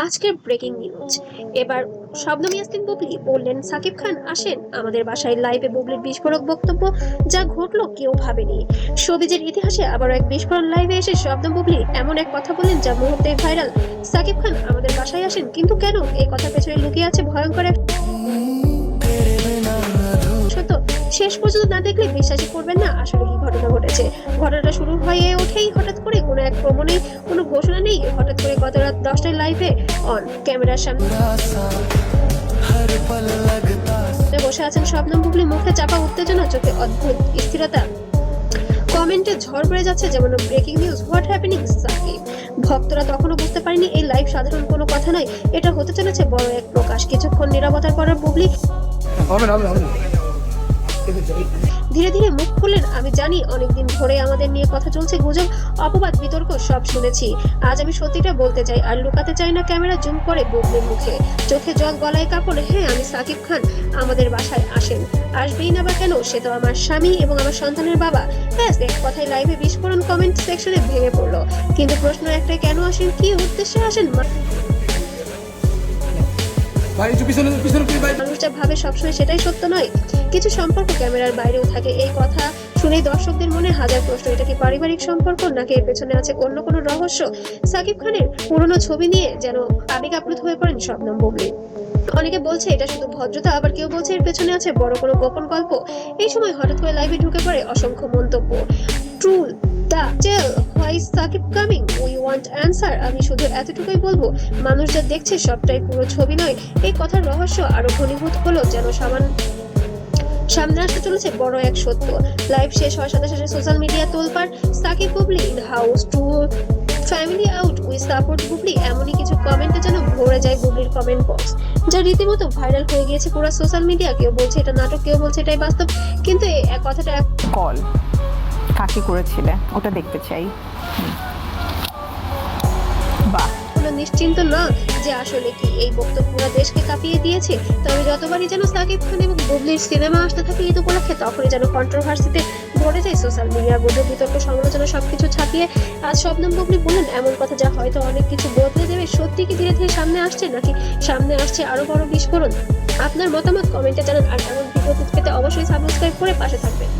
আজকের breaking news. এবার শবনম ইয়াসমিন বুবলি বললেন সাকিব খান আসেন আমাদের বাসায় লাইভে। বুবলির বিস্ফোরক বক্তব্য, যা ঘটলো কেউ ভাবেনি। শোবিজের ইতিহাসে আবারও এক বিস্ফোরণ লাইভে এসে শবনম বুবলি এমন এক কথা বললেন যা মুহূর্তেই ভাইরাল। সাকিব খান আমাদের বাসায় আসেন, কিন্তু কেন? এই কথার পেছনে লুকিয়ে আছে ভয়ঙ্কর এক সত্য। শেষ পর্যন্ত না দেখলে বিশ্বাসই করবেন না আসলে কি ঘটনা ঘটেছে। ঘটনাটা শুরু হয়ে ওঠেই হঠাৎ করে কোনো এক প্রমোনে, কোনো ঘোষণা নেই, হঠাৎ করে গত রাত 10টায় লাইভে অন ক্যামেরার সামনে বসে আছেন শবনম বুবলি। মুখে চাপা উত্তেজনা, চোখে অদ্ভুত স্থিরতা। কমেন্টে ঝড় পড়ে যাচ্ছে যেমন breaking news, what happening Shakib. ভক্তরা তখনও বুঝতে পারেনি এই লাইভ সাধারণ কোনো কথা নয়, এটা হতে চলেছে বড় এক প্রকাশ। কিছুক্ষণ নীরবতার পর বুবলি ধীরে ধীরে মুখ খুললেন, আমি জানি অনেকদিন ধরে আমাদের নিয়ে কথা চলছে, গুজব, অপবাদ, বিতর্ক সব শুনেছি। আজ আমি সত্যিটা বলতে চাই, আর লুকাতে চাই না। ক্যামেরা জুম করে বুবলির মুখে, চোখে জল, গলায় কাপড়। হ্যাঁ, আমি সাকিব খান আমাদের বাসায় আসেন। আসবেই না বা কেন? সে তো আমার স্বামী এবং আমার সন্তানের বাবা। ব্যাস, এক কথায় লাইভে বিস্ফোরণ। কমেন্ট সেকশনে ভেঙে পড়লো। কিন্তু প্রশ্ন একটাই, কেন আসেন, কি উদ্দেশ্যে আসেন? মানুষ যা ভাবে সবসময় সেটাই সত্য নয়। কিছু সম্পর্ক ক্যামেরার বাইরেও থাকে। এই কথা শুনেই দর্শকদের মনে হাজার প্রশ্ন। এটা কি পারিবারিক সম্পর্ক, নাকি এর পেছনে আছে অন্য কোনো রহস্য? সাকিব খানের পুরনো ছবি নিয়ে যেন আবেগ আপ্লুত হয়ে পড়েন শবনম বুবলি। অনেকে বলছে এটা শুধু ভদ্রতা, আবার কেউ বলছে এর পেছনে আছে বড় কোনো গোপন গল্প। এই সময় হঠাৎ করে লাইভে ঢুকে পড়ে অসংখ্য মন্তব্য। Troll the tale, why is Shakib coming, we want answer. আমি শুধু এতটুকুই বলবো, মানুষ যা দেখছে সবটাই পুরো ছবি নয়। এই কথার রহস্য আরো ঘনীভূত হলো যেন সামনে আসতে চলেছে বড় এক সত্য। লাইভ শেষ হওয়ার সাথে সাথে সোশ্যাল মিডিয়া তোলপাড়। Shakib Bubly in house, two family out, we support Bubly. এমনই কিছু কমেন্টে যেন ভরে যায় বুবলির কমেন্ট বক্স, যা রীতিমতো ভাইরাল হয়ে গিয়েছে পুরো সোশ্যাল মিডিয়া। কেউ বলছে এটা নাটক, কেউ বলছে এটাই বাস্তব। কিন্তু এই কথাটা কল কাকে করেছিলে ওটা দেখতে চাই। বাহ, নিশ্চিন্ত না যে আসলে কি এই বক্তব্য পুরো দেশকে কাঁপিয়ে দিয়েছে। তবে যতবারই যেন সাকিব খান এবং বুবলির সিনেমা আসতে থাকে ঈদ উপলক্ষে, তখনই যেন কন্ট্রোভার্সিতে ভরে যায় সোশ্যাল মিডিয়া। গুজব, বিতর্ক, সমালোচনা সবকিছু ছাপিয়ে আজ শবনম বুবলি বললেন এমন কথা যা হয়তো অনেক কিছু বদলে দেবে। সত্যি কি ধীরে ধীরে সামনে আসছে, নাকি সামনে আসছে আরো বড় বিস্ফোরণ? আপনার মতামত কমেন্টে জানান। আর এমন ভিডিও পেতে অবশ্যই সাবস্ক্রাইব করে পাশে থাকবেন।